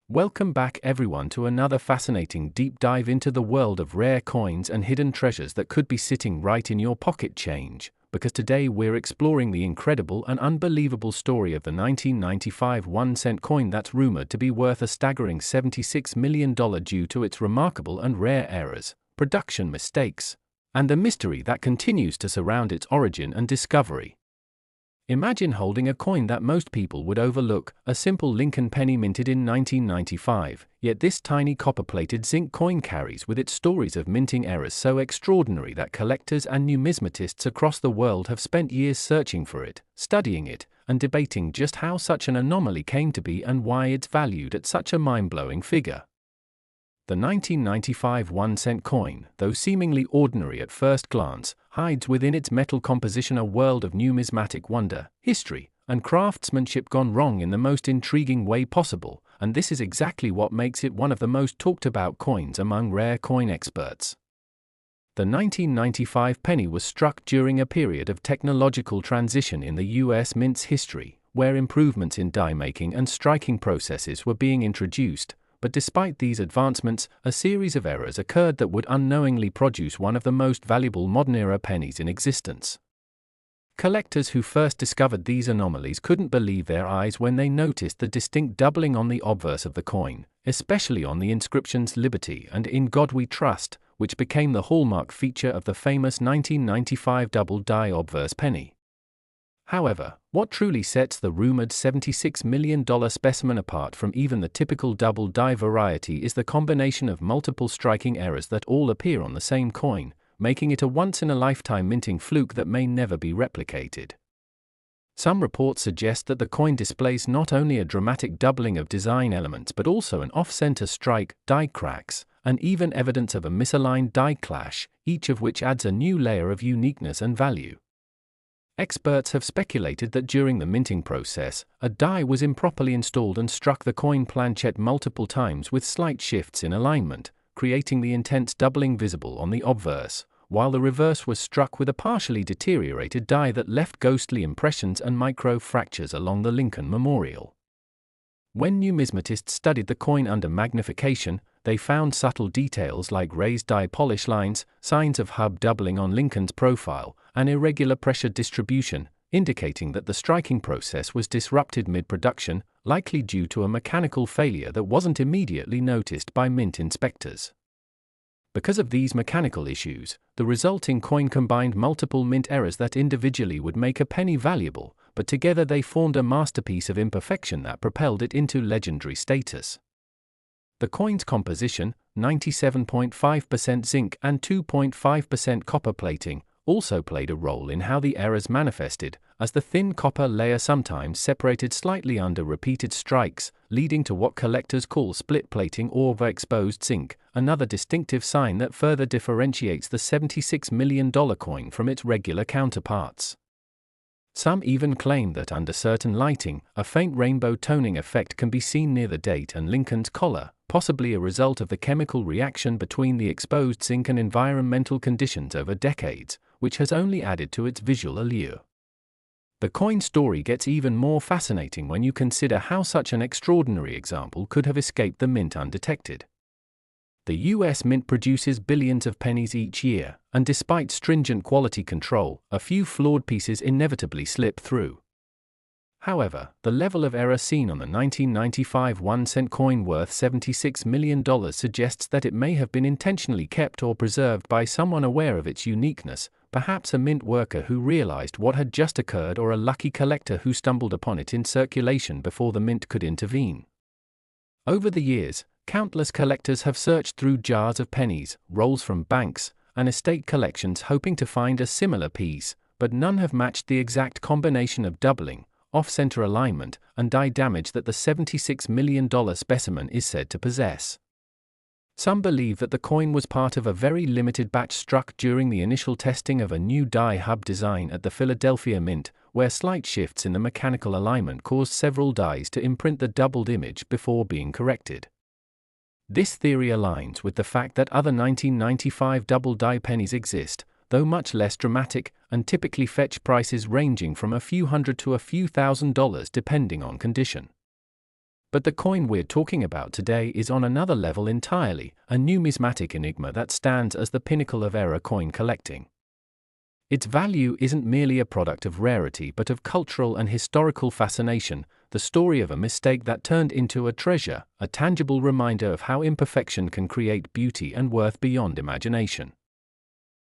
Welcome back everyone to another fascinating deep dive into the world of rare coins and hidden treasures that could be sitting right in your pocket change, because today we're exploring the incredible and unbelievable story of the 1995 1-cent coin that's rumored to be worth a staggering $76 million due to its remarkable and rare errors, production mistakes, and the mystery that continues to surround its origin and discovery. Imagine holding a coin that most people would overlook, a simple Lincoln penny minted in 1995, yet this tiny copper-plated zinc coin carries with it stories of minting errors so extraordinary that collectors and numismatists across the world have spent years searching for it, studying it, and debating just how such an anomaly came to be and why it's valued at such a mind-blowing figure. The 1995 1-cent coin, though seemingly ordinary at first glance, hides within its metal composition a world of numismatic wonder, history, and craftsmanship gone wrong in the most intriguing way possible, and this is exactly what makes it one of the most talked-about coins among rare coin experts. The 1995 penny was struck during a period of technological transition in the U.S. mint's history, where improvements in die-making and striking processes were being introduced. But despite these advancements, a series of errors occurred that would unknowingly produce one of the most valuable modern-era pennies in existence. Collectors who first discovered these anomalies couldn't believe their eyes when they noticed the distinct doubling on the obverse of the coin, especially on the inscriptions "Liberty" and "In God We Trust," which became the hallmark feature of the famous 1995 double-die obverse penny. However, what truly sets the rumored $76 million specimen apart from even the typical double-die variety is the combination of multiple striking errors that all appear on the same coin, making it a once-in-a-lifetime minting fluke that may never be replicated. Some reports suggest that the coin displays not only a dramatic doubling of design elements but also an off-center strike, die cracks, and even evidence of a misaligned die clash, each of which adds a new layer of uniqueness and value. Experts have speculated that during the minting process, a die was improperly installed and struck the coin planchet multiple times with slight shifts in alignment, creating the intense doubling visible on the obverse, while the reverse was struck with a partially deteriorated die that left ghostly impressions and micro-fractures along the Lincoln memorial. When numismatists studied the coin under magnification, they found subtle details like raised die polish lines, signs of hub doubling on Lincoln's profile, and irregular pressure distribution, indicating that the striking process was disrupted mid-production, likely due to a mechanical failure that wasn't immediately noticed by mint inspectors. Because of these mechanical issues, the resulting coin combined multiple mint errors that individually would make a penny valuable, but together they formed a masterpiece of imperfection that propelled it into legendary status. The coin's composition, 97.5% zinc and 2.5% copper plating, also played a role in how the errors manifested, as the thin copper layer sometimes separated slightly under repeated strikes, leading to what collectors call split plating or overexposed zinc, another distinctive sign that further differentiates the $76 million coin from its regular counterparts. Some even claim that under certain lighting, a faint rainbow toning effect can be seen near the date and Lincoln's collar, possibly a result of the chemical reaction between the exposed zinc and environmental conditions over decades, which has only added to its visual allure. The coin story gets even more fascinating when you consider how such an extraordinary example could have escaped the mint undetected. The U.S. Mint produces billions of pennies each year, and despite stringent quality control, a few flawed pieces inevitably slip through. However, the level of error seen on the 1995 1-cent coin worth $76 million suggests that it may have been intentionally kept or preserved by someone aware of its uniqueness, perhaps a mint worker who realized what had just occurred or a lucky collector who stumbled upon it in circulation before the mint could intervene. Over the years, countless collectors have searched through jars of pennies, rolls from banks, and estate collections hoping to find a similar piece, but none have matched the exact combination of doubling, off-center alignment, and die damage that the $76 million specimen is said to possess. Some believe that the coin was part of a very limited batch struck during the initial testing of a new die hub design at the Philadelphia Mint, where slight shifts in the mechanical alignment caused several dies to imprint the doubled image before being corrected. This theory aligns with the fact that other 1995 double-die pennies exist, though much less dramatic, and typically fetch prices ranging from a few hundred to a few $1,000s depending on condition. But the coin we're talking about today is on another level entirely, a numismatic enigma that stands as the pinnacle of era coin collecting. Its value isn't merely a product of rarity but of cultural and historical fascination, the story of a mistake that turned into a treasure, a tangible reminder of how imperfection can create beauty and worth beyond imagination.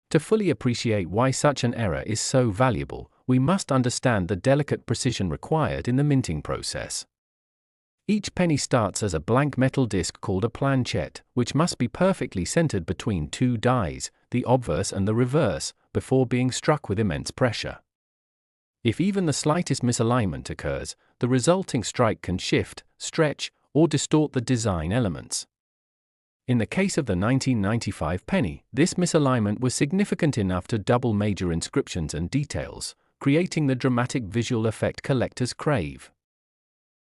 To fully appreciate why such an error is so valuable, we must understand the delicate precision required in the minting process. Each penny starts as a blank metal disc called a planchette, which must be perfectly centered between two dies, the obverse and the reverse, before being struck with immense pressure. If even the slightest misalignment occurs, the resulting strike can shift, stretch, or distort the design elements. In the case of the 1995 penny, this misalignment was significant enough to double major inscriptions and details, creating the dramatic visual effect collectors crave.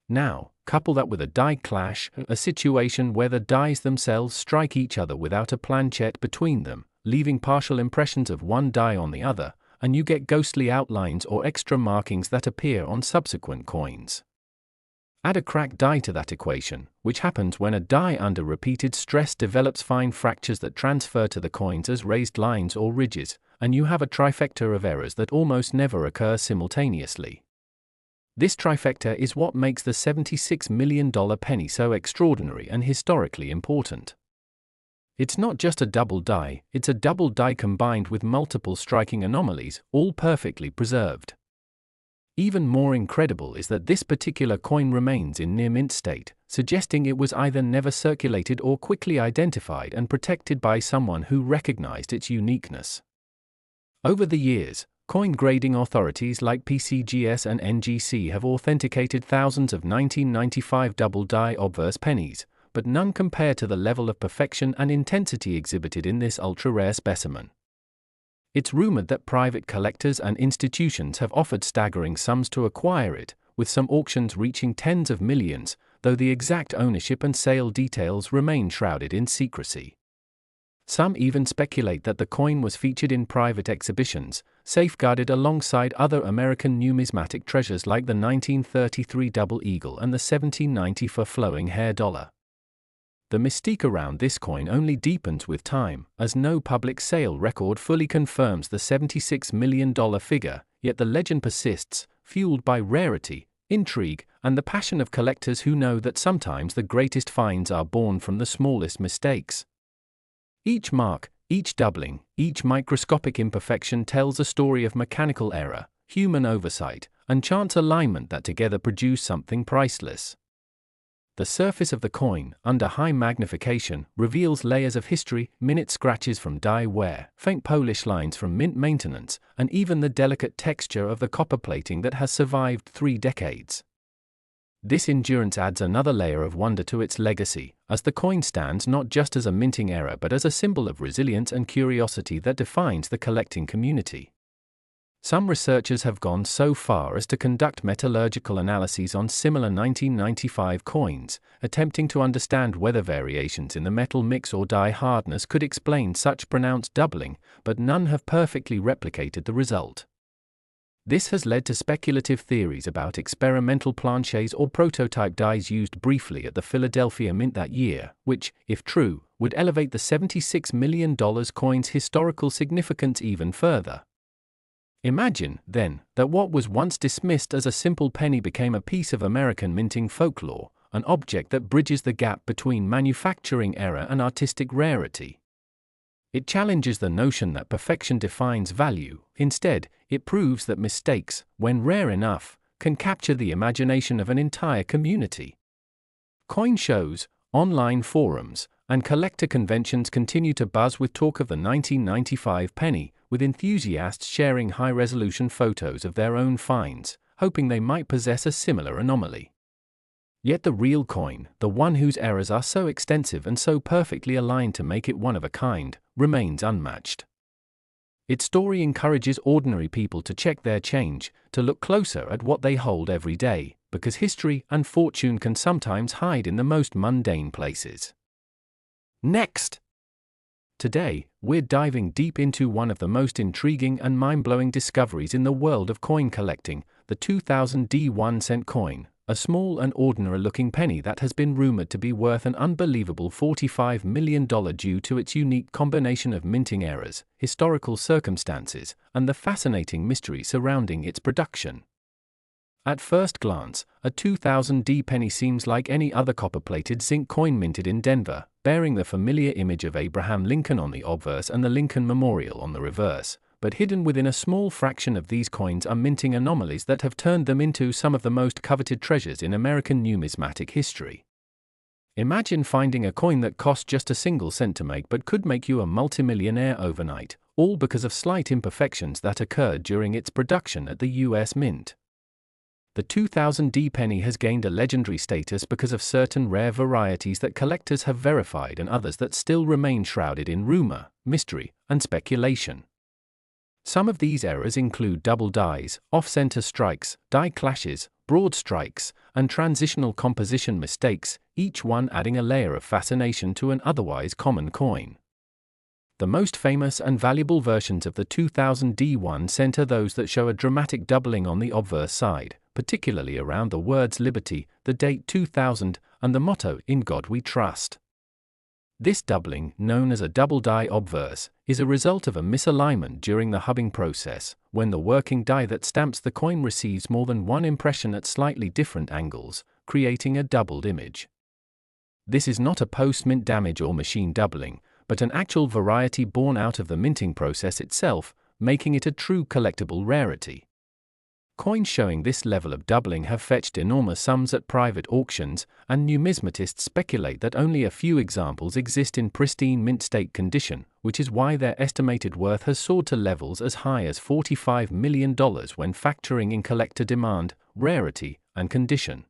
Now, couple that with a die clash, a situation where the dies themselves strike each other without a planchette between them, leaving partial impressions of one die on the other, and you get ghostly outlines or extra markings that appear on subsequent coins. Add a cracked die to that equation, which happens when a die under repeated stress develops fine fractures that transfer to the coins as raised lines or ridges, and you have a trifecta of errors that almost never occur simultaneously. This trifecta is what makes the $76 million penny so extraordinary and historically important. It's not just a double die, it's a double die combined with multiple striking anomalies, all perfectly preserved. Even more incredible is that this particular coin remains in near-mint state, suggesting it was either never circulated or quickly identified and protected by someone who recognized its uniqueness. Over the years, coin grading authorities like PCGS and NGC have authenticated thousands of 1995 double die obverse pennies, but none compare to the level of perfection and intensity exhibited in this ultra-rare specimen. It's rumored that private collectors and institutions have offered staggering sums to acquire it, with some auctions reaching tens of millions, though the exact ownership and sale details remain shrouded in secrecy. Some even speculate that the coin was featured in private exhibitions, safeguarded alongside other American numismatic treasures like the 1933 double eagle and the 1794 flowing hair dollar. The mystique around this coin only deepens with time, as no public sale record fully confirms the $76 million figure, yet the legend persists, fueled by rarity, intrigue, and the passion of collectors who know that sometimes the greatest finds are born from the smallest mistakes. Each mark, each doubling, each microscopic imperfection tells a story of mechanical error, human oversight, and chance alignment that together produce something priceless. The surface of the coin, under high magnification, reveals layers of history, minute scratches from die wear, faint polish lines from mint maintenance, and even the delicate texture of the copper plating that has survived 3 decades. This endurance adds another layer of wonder to its legacy, as the coin stands not just as a minting error but as a symbol of resilience and curiosity that defines the collecting community. Some researchers have gone so far as to conduct metallurgical analyses on similar 1995 coins, attempting to understand whether variations in the metal mix or die hardness could explain such pronounced doubling, but none have perfectly replicated the result. This has led to speculative theories about experimental planchets or prototype dies used briefly at the Philadelphia Mint that year, which, if true, would elevate the $76 million coin's historical significance even further. Imagine, then, that what was once dismissed as a simple penny became a piece of American minting folklore, an object that bridges the gap between manufacturing error and artistic rarity. It challenges the notion that perfection defines value. Instead, it proves that mistakes, when rare enough, can capture the imagination of an entire community. Coin shows, online forums, and collector conventions continue to buzz with talk of the 1995 penny, with enthusiasts sharing high-resolution photos of their own finds, hoping they might possess a similar anomaly. Yet the real coin, the one whose errors are so extensive and so perfectly aligned to make it one of a kind, remains unmatched. Its story encourages ordinary people to check their change, to look closer at what they hold every day, because history and fortune can sometimes hide in the most mundane places. Next! Today, we're diving deep into one of the most intriguing and mind-blowing discoveries in the world of coin collecting, the 2000 D 1 cent coin, a small and ordinary-looking penny that has been rumored to be worth an unbelievable $45 million due to its unique combination of minting errors, historical circumstances, and the fascinating mystery surrounding its production. At first glance, a 2000D penny seems like any other copper-plated zinc coin minted in Denver, bearing the familiar image of Abraham Lincoln on the obverse and the Lincoln Memorial on the reverse, but hidden within a small fraction of these coins are minting anomalies that have turned them into some of the most coveted treasures in American numismatic history. Imagine finding a coin that cost just a single cent to make but could make you a multimillionaire overnight, all because of slight imperfections that occurred during its production at the US Mint. The 2000D penny has gained a legendary status because of certain rare varieties that collectors have verified and others that still remain shrouded in rumor, mystery, and speculation. Some of these errors include double dies, off-center strikes, die clashes, broad strikes, and transitional composition mistakes, each one adding a layer of fascination to an otherwise common coin. The most famous and valuable versions of the 2000D center those that show a dramatic doubling on the obverse side, particularly around the words liberty, the date 2000, and the motto, "In God We Trust." This doubling, known as a double die obverse, is a result of a misalignment during the hubbing process, when the working die that stamps the coin receives more than one impression at slightly different angles, creating a doubled image. This is not a post-mint damage or machine doubling, but an actual variety born out of the minting process itself, making it a true collectible rarity. Coins showing this level of doubling have fetched enormous sums at private auctions, and numismatists speculate that only a few examples exist in pristine mint state condition, which is why their estimated worth has soared to levels as high as $45 million when factoring in collector demand, rarity, and condition.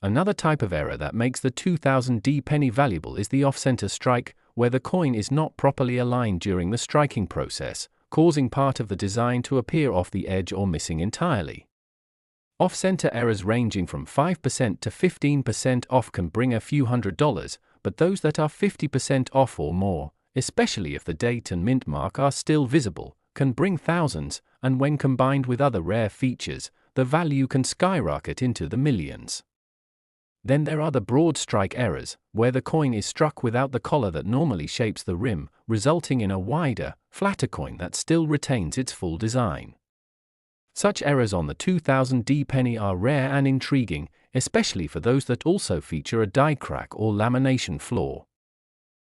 Another type of error that makes the 2000D penny valuable is the off-center strike, where the coin is not properly aligned during the striking process, causing part of the design to appear off the edge or missing entirely. Off-center errors ranging from 5% to 15% off can bring a few $100s, but those that are 50% off or more, especially if the date and mint mark are still visible, can bring thousands, and when combined with other rare features, the value can skyrocket into the millions. Then there are the broad strike errors, where the coin is struck without the collar that normally shapes the rim, resulting in a wider, flatter coin that still retains its full design. Such errors on the 2000D penny are rare and intriguing, especially for those that also feature a die crack or lamination flaw.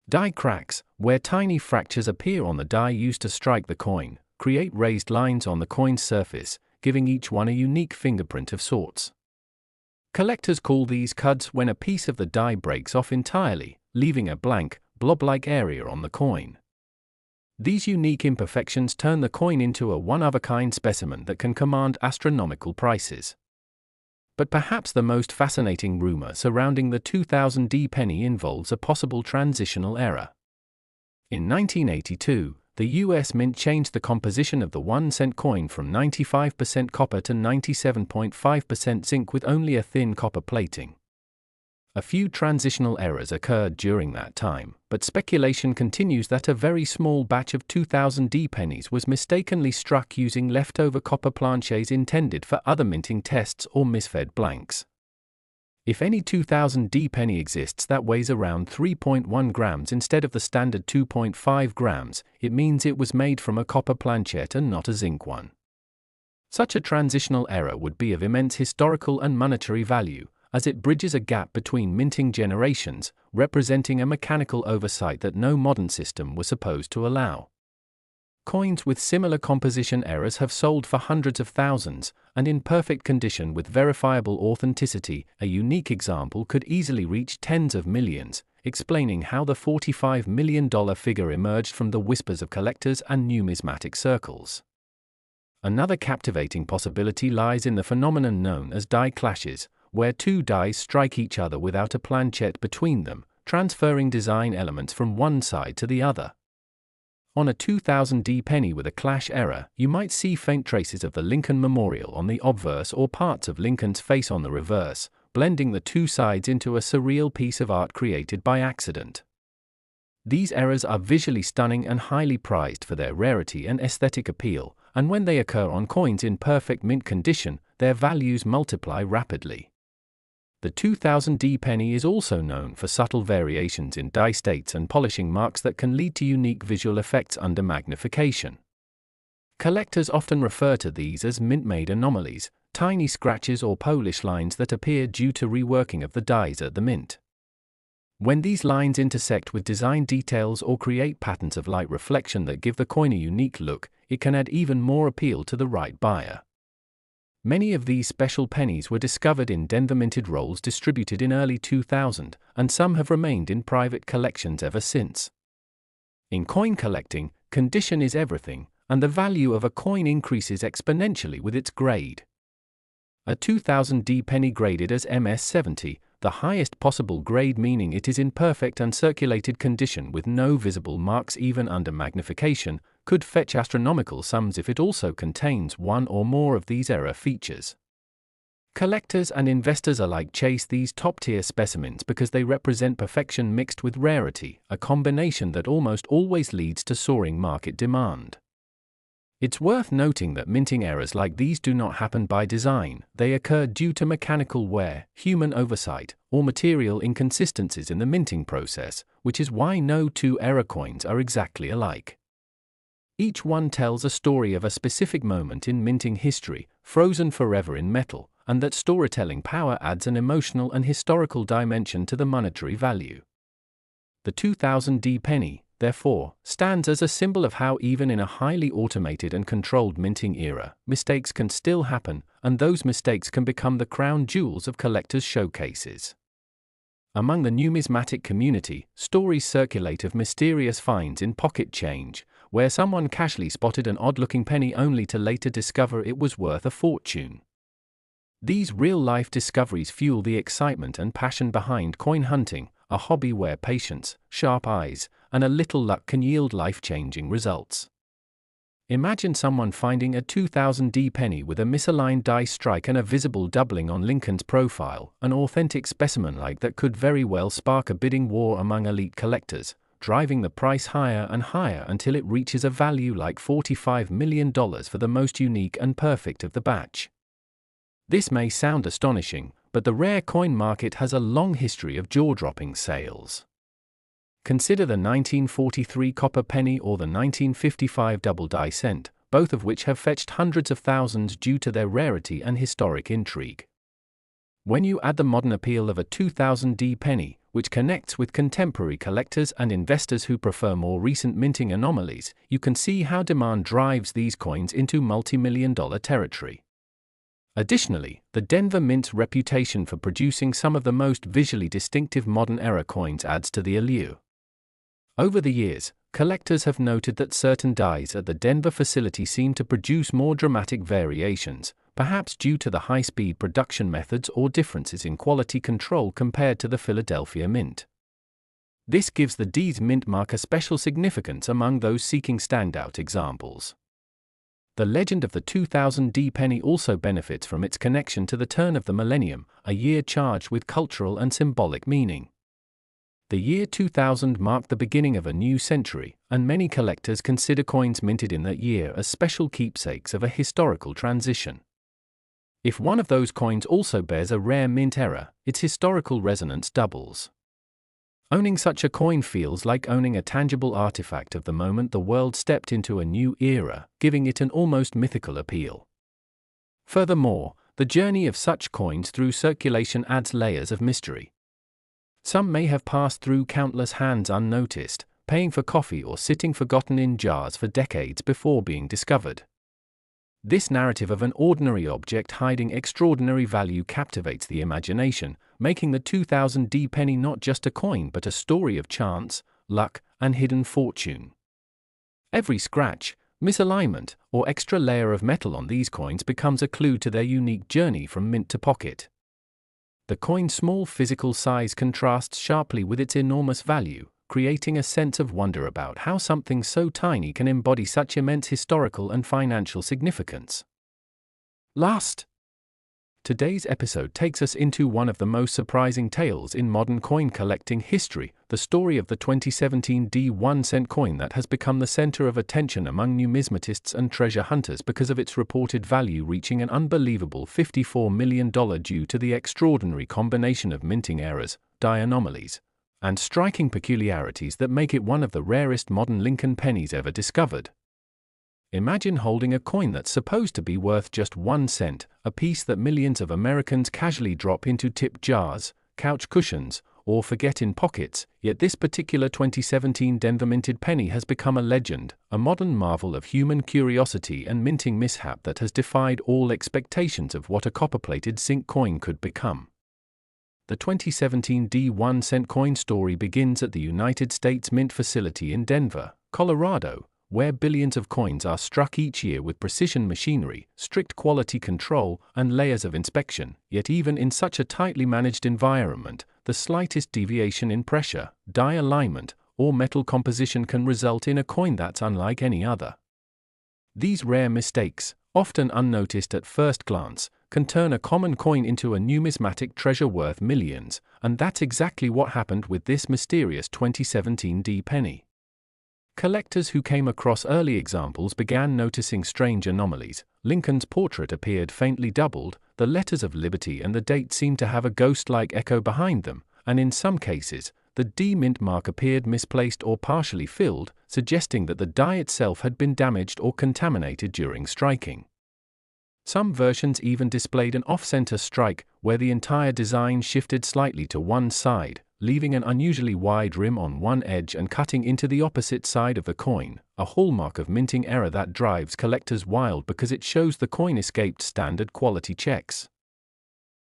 Die cracks, where tiny fractures appear on the die used to strike the coin, create raised lines on the coin's surface, giving each one a unique fingerprint of sorts. Collectors call these cuds when a piece of the die breaks off entirely, leaving a blank, blob-like area on the coin. These unique imperfections turn the coin into a one-of-a-kind specimen that can command astronomical prices. But perhaps the most fascinating rumor surrounding the 2000D penny involves a possible transitional error. In 1982, the US Mint changed the composition of the 1-cent coin from 95% copper to 97.5% zinc with only a thin copper plating. A few transitional errors occurred during that time, but speculation continues that a very small batch of 2000D pennies was mistakenly struck using leftover copper planchets intended for other minting tests or misfed blanks. If any 2000D penny exists that weighs around 3.1 grams instead of the standard 2.5 grams, it means it was made from a copper planchet and not a zinc one. Such a transitional error would be of immense historical and monetary value, as it bridges a gap between minting generations, representing a mechanical oversight that no modern system was supposed to allow. Coins with similar composition errors have sold for hundreds of thousands, and in perfect condition with verifiable authenticity, a unique example could easily reach tens of millions, explaining how the $45 million figure emerged from the whispers of collectors and numismatic circles. Another captivating possibility lies in the phenomenon known as die clashes, where two dies strike each other without a planchet between them, transferring design elements from one side to the other. On a 2000D penny with a clash error, you might see faint traces of the Lincoln Memorial on the obverse or parts of Lincoln's face on the reverse, blending the two sides into a surreal piece of art created by accident. These errors are visually stunning and highly prized for their rarity and aesthetic appeal, and when they occur on coins in perfect mint condition, their values multiply rapidly. The 2000D penny is also known for subtle variations in die states and polishing marks that can lead to unique visual effects under magnification. Collectors often refer to these as mint-made anomalies, tiny scratches or polish lines that appear due to reworking of the dies at the mint. When these lines intersect with design details or create patterns of light reflection that give the coin a unique look, it can add even more appeal to the right buyer. Many of these special pennies were discovered in Denver-minted rolls distributed in early 2000, and some have remained in private collections ever since. In coin collecting, condition is everything, and the value of a coin increases exponentially with its grade. A 2000D penny graded as MS-70, the highest possible grade, meaning it is in perfect uncirculated condition with no visible marks even under magnification, could fetch astronomical sums if it also contains one or more of these error features. Collectors and investors alike chase these top-tier specimens because they represent perfection mixed with rarity, a combination that almost always leads to soaring market demand. It's worth noting that minting errors like these do not happen by design, they occur due to mechanical wear, human oversight, or material inconsistencies in the minting process, which is why no two error coins are exactly alike. Each one tells a story of a specific moment in minting history, frozen forever in metal, and that storytelling power adds an emotional and historical dimension to the monetary value. The 2000D penny, therefore, stands as a symbol of how even in a highly automated and controlled minting era, mistakes can still happen, and those mistakes can become the crown jewels of collectors' showcases. Among the numismatic community, stories circulate of mysterious finds in pocket change, where someone casually spotted an odd-looking penny only to later discover it was worth a fortune. These real-life discoveries fuel the excitement and passion behind coin hunting, a hobby where patience, sharp eyes, and a little luck can yield life-changing results. Imagine someone finding a 2000D penny with a misaligned die strike and a visible doubling on Lincoln's profile, an authentic specimen like that could very well spark a bidding war among elite collectors, driving the price higher and higher until it reaches a value like $45 million for the most unique and perfect of the batch. This may sound astonishing, but the rare coin market has a long history of jaw-dropping sales. Consider the 1943 copper penny or the 1955 double die cent, both of which have fetched hundreds of thousands due to their rarity and historic intrigue. When you add the modern appeal of a 2000D penny, which connects with contemporary collectors and investors who prefer more recent minting anomalies, you can see how demand drives these coins into multi-million-dollar territory. Additionally, the Denver Mint's reputation for producing some of the most visually distinctive modern era coins adds to the allure. Over the years, collectors have noted that certain dies at the Denver facility seem to produce more dramatic variations, perhaps due to the high-speed production methods or differences in quality control compared to the Philadelphia Mint. This gives the D's mint mark a special significance among those seeking standout examples. The legend of the 2000D penny also benefits from its connection to the turn of the millennium, a year charged with cultural and symbolic meaning. The year 2000 marked the beginning of a new century, and many collectors consider coins minted in that year as special keepsakes of a historical transition. If one of those coins also bears a rare mint error, its historical resonance doubles. Owning such a coin feels like owning a tangible artifact of the moment the world stepped into a new era, giving it an almost mythical appeal. Furthermore, the journey of such coins through circulation adds layers of mystery. Some may have passed through countless hands unnoticed, paying for coffee or sitting forgotten in jars for decades before being discovered. This narrative of an ordinary object hiding extraordinary value captivates the imagination, making the 2000D penny not just a coin but a story of chance, luck, and hidden fortune. Every scratch, misalignment, or extra layer of metal on these coins becomes a clue to their unique journey from mint to pocket. The coin's small physical size contrasts sharply with its enormous value, creating a sense of wonder about how something so tiny can embody such immense historical and financial significance. Today's episode takes us into one of the most surprising tales in modern coin collecting history, the story of the 2017 1-cent coin that has become the center of attention among numismatists and treasure hunters because of its reported value reaching an unbelievable $54 million due to the extraordinary combination of minting errors, die anomalies, and striking peculiarities that make it one of the rarest modern Lincoln pennies ever discovered. Imagine holding a coin that's supposed to be worth just 1 cent, a piece that millions of Americans casually drop into tip jars, couch cushions, or forget in pockets, yet this particular 2017 Denver minted penny has become a legend, a modern marvel of human curiosity and minting mishap that has defied all expectations of what a copper-plated zinc coin could become. The 2017 1-cent coin story begins at the United States Mint facility in Denver, Colorado, where billions of coins are struck each year with precision machinery, strict quality control, and layers of inspection, yet even in such a tightly managed environment, the slightest deviation in pressure, die alignment, or metal composition can result in a coin that's unlike any other. These rare mistakes, often unnoticed at first glance, can turn a common coin into a numismatic treasure worth millions, and that's exactly what happened with this mysterious 2017 penny. Collectors who came across early examples began noticing strange anomalies. Lincoln's portrait appeared faintly doubled, the letters of liberty and the date seemed to have a ghost-like echo behind them, and in some cases, the D mint mark appeared misplaced or partially filled, suggesting that the die itself had been damaged or contaminated during striking. Some versions even displayed an off-center strike, where the entire design shifted slightly to one side, leaving an unusually wide rim on one edge and cutting into the opposite side of the coin, a hallmark of minting error that drives collectors wild because it shows the coin escaped standard quality checks.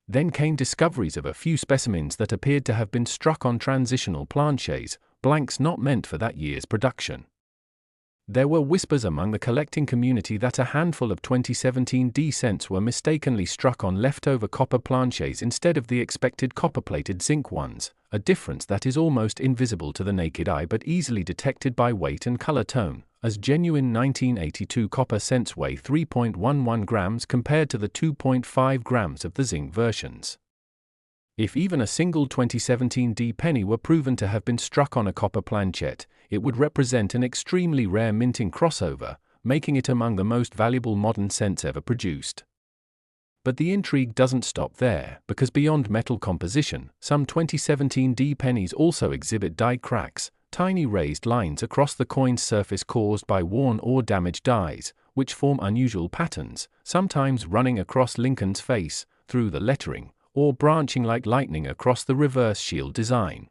Then came discoveries of a few specimens that appeared to have been struck on transitional planchets, blanks not meant for that year's production. There were whispers among the collecting community that a handful of 2017 cents were mistakenly struck on leftover copper planchets instead of the expected copper-plated zinc ones, a difference that is almost invisible to the naked eye but easily detected by weight and color tone, as genuine 1982 copper cents weigh 3.11 grams compared to the 2.5 grams of the zinc versions. If even a single 2017 penny were proven to have been struck on a copper planchet, it would represent an extremely rare minting crossover, making it among the most valuable modern cents ever produced. But the intrigue doesn't stop there, because beyond metal composition, some 2017 pennies also exhibit die cracks, tiny raised lines across the coin's surface caused by worn or damaged dies, which form unusual patterns, sometimes running across Lincoln's face, through the lettering, or branching like lightning across the reverse shield design.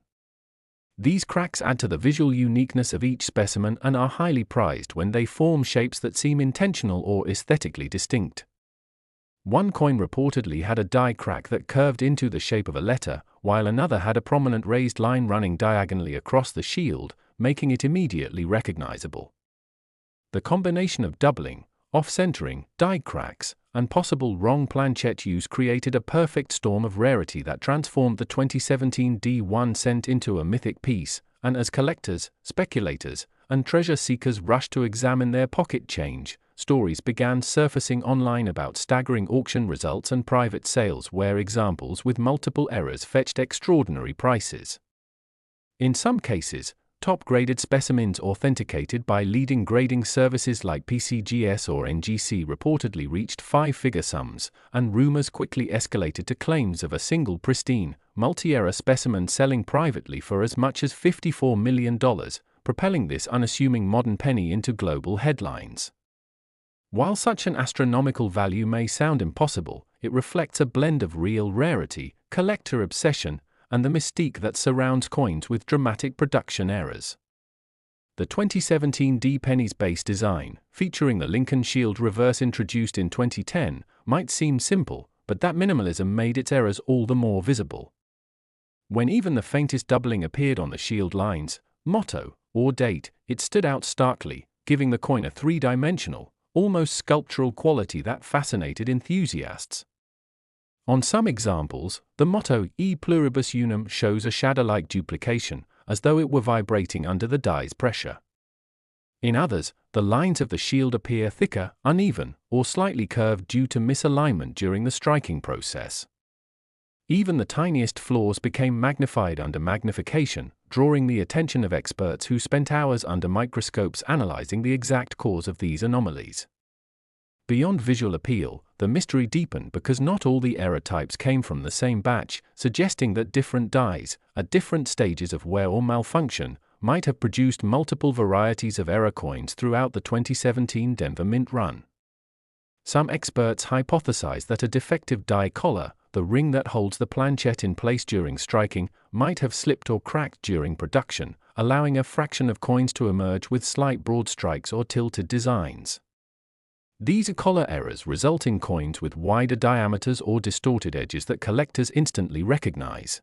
These cracks add to the visual uniqueness of each specimen and are highly prized when they form shapes that seem intentional or aesthetically distinct. One coin reportedly had a die crack that curved into the shape of a letter, while another had a prominent raised line running diagonally across the shield, making it immediately recognizable. The combination of doubling, off-centering, die cracks, and possible wrong planchet use created a perfect storm of rarity that transformed the 2017 1-cent into a mythic piece, and as collectors, speculators, and treasure seekers rushed to examine their pocket change, stories began surfacing online about staggering auction results and private sales where examples with multiple errors fetched extraordinary prices. In some cases, top-graded specimens authenticated by leading grading services like PCGS or NGC reportedly reached five-figure sums, and rumors quickly escalated to claims of a single pristine, multi-error specimen selling privately for as much as $54 million, propelling this unassuming modern penny into global headlines. While such an astronomical value may sound impossible, it reflects a blend of real rarity, collector obsession, and the mystique that surrounds coins with dramatic production errors. The 2017 penny's base design, featuring the Lincoln Shield reverse introduced in 2010, might seem simple, but that minimalism made its errors all the more visible. When even the faintest doubling appeared on the shield line's motto or date, it stood out starkly, giving the coin a three-dimensional, almost sculptural quality that fascinated enthusiasts. On some examples, the motto E pluribus unum shows a shadow-like duplication, as though it were vibrating under the die's pressure. In others, the lines of the shield appear thicker, uneven, or slightly curved due to misalignment during the striking process. Even the tiniest flaws became magnified under magnification, drawing the attention of experts who spent hours under microscopes analyzing the exact cause of these anomalies. Beyond visual appeal, the mystery deepened because not all the error types came from the same batch, suggesting that different dies, at different stages of wear or malfunction, might have produced multiple varieties of error coins throughout the 2017 Denver Mint run. Some experts hypothesized that a defective die collar, the ring that holds the planchette in place during striking, might have slipped or cracked during production, allowing a fraction of coins to emerge with slight broad strikes or tilted designs. These collar errors result in coins with wider diameters or distorted edges that collectors instantly recognize.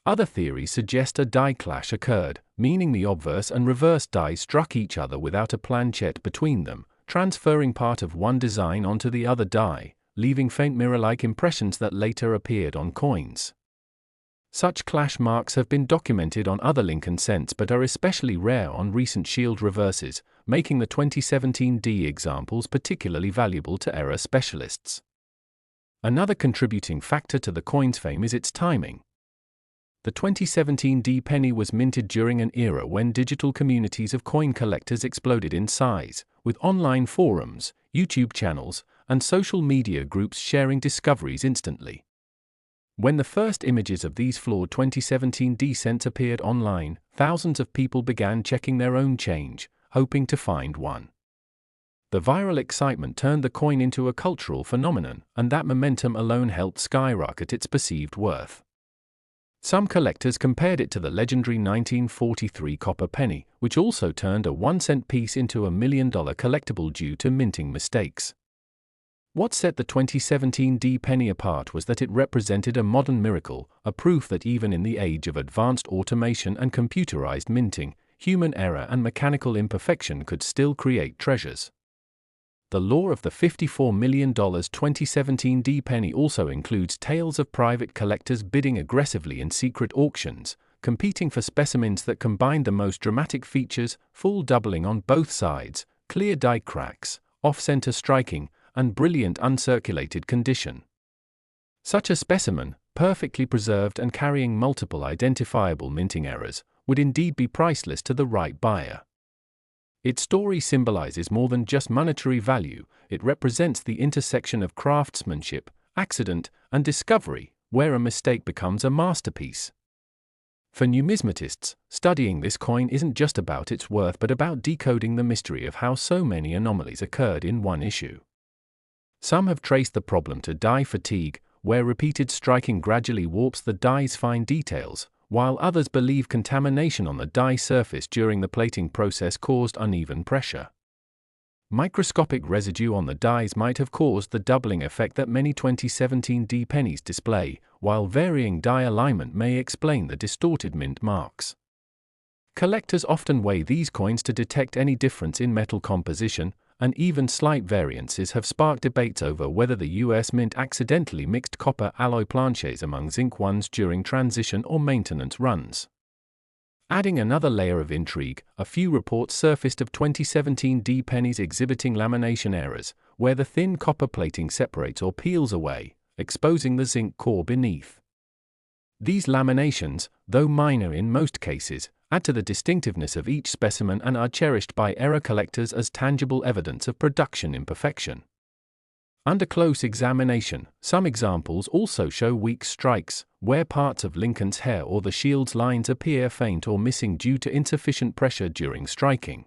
Other theories suggest a die clash occurred, meaning the obverse and reverse die struck each other without a planchette between them, transferring part of one design onto the other die, leaving faint mirror-like impressions that later appeared on coins. Such clash marks have been documented on other Lincoln cents but are especially rare on recent shield reverses, making the 2017 D examples particularly valuable to error specialists. Another contributing factor to the coin's fame is its timing. The 2017 D penny was minted during an era when digital communities of coin collectors exploded in size, with online forums, YouTube channels, and social media groups sharing discoveries instantly. When the first images of these flawed 2017 D cents appeared online, thousands of people began checking their own change, hoping to find one. The viral excitement turned the coin into a cultural phenomenon, and that momentum alone helped skyrocket its perceived worth. Some collectors compared it to the legendary 1943 copper penny, which also turned a 1-cent piece into a $1 million collectible due to minting mistakes. What set the 2017 D penny apart was that it represented a modern miracle, a proof that even in the age of advanced automation and computerized minting, human error and mechanical imperfection could still create treasures. The lore of the $54 million 2017 D penny also includes tales of private collectors bidding aggressively in secret auctions, competing for specimens that combined the most dramatic features, full doubling on both sides, clear die cracks, off-center striking, and brilliant uncirculated condition. Such a specimen, perfectly preserved and carrying multiple identifiable minting errors, would indeed be priceless to the right buyer. Its story symbolizes more than just monetary value, it represents the intersection of craftsmanship, accident, and discovery, where a mistake becomes a masterpiece. For numismatists, studying this coin isn't just about its worth but about decoding the mystery of how so many anomalies occurred in one issue. Some have traced the problem to die fatigue, where repeated striking gradually warps the die's fine details, while others believe contamination on the die surface during the plating process caused uneven pressure. Microscopic residue on the dies might have caused the doubling effect that many 2017 D pennies display, while varying die alignment may explain the distorted mint marks. Collectors often weigh these coins to detect any difference in metal composition, and even slight variances have sparked debates over whether the US Mint accidentally mixed copper alloy planchets among zinc ones during transition or maintenance runs. Adding another layer of intrigue, a few reports surfaced of 2017 D pennies exhibiting lamination errors, where the thin copper plating separates or peels away, exposing the zinc core beneath. These laminations, though minor in most cases, add to the distinctiveness of each specimen and are cherished by error collectors as tangible evidence of production imperfection. Under close examination, some examples also show weak strikes, where parts of Lincoln's hair or the shield's lines appear faint or missing due to insufficient pressure during striking.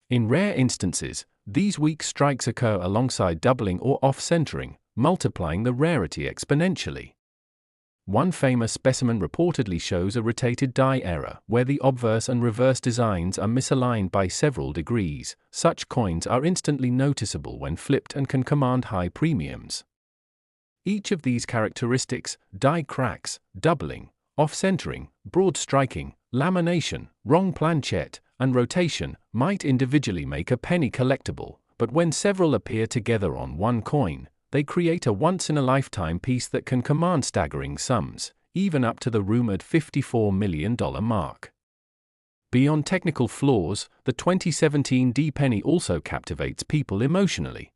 In rare instances, these weak strikes occur alongside doubling or off-centering, multiplying the rarity exponentially. One famous specimen reportedly shows a rotated die error, where the obverse and reverse designs are misaligned by several degrees. Such coins are instantly noticeable when flipped and can command high premiums. Each of these characteristics, die cracks, doubling, off-centering, broad striking, lamination, wrong planchette, and rotation, might individually make a penny collectible, but when several appear together on one coin, they create a once-in-a-lifetime piece that can command staggering sums, even up to the rumored $54 million mark. Beyond technical flaws, the 2017 D penny also captivates people emotionally.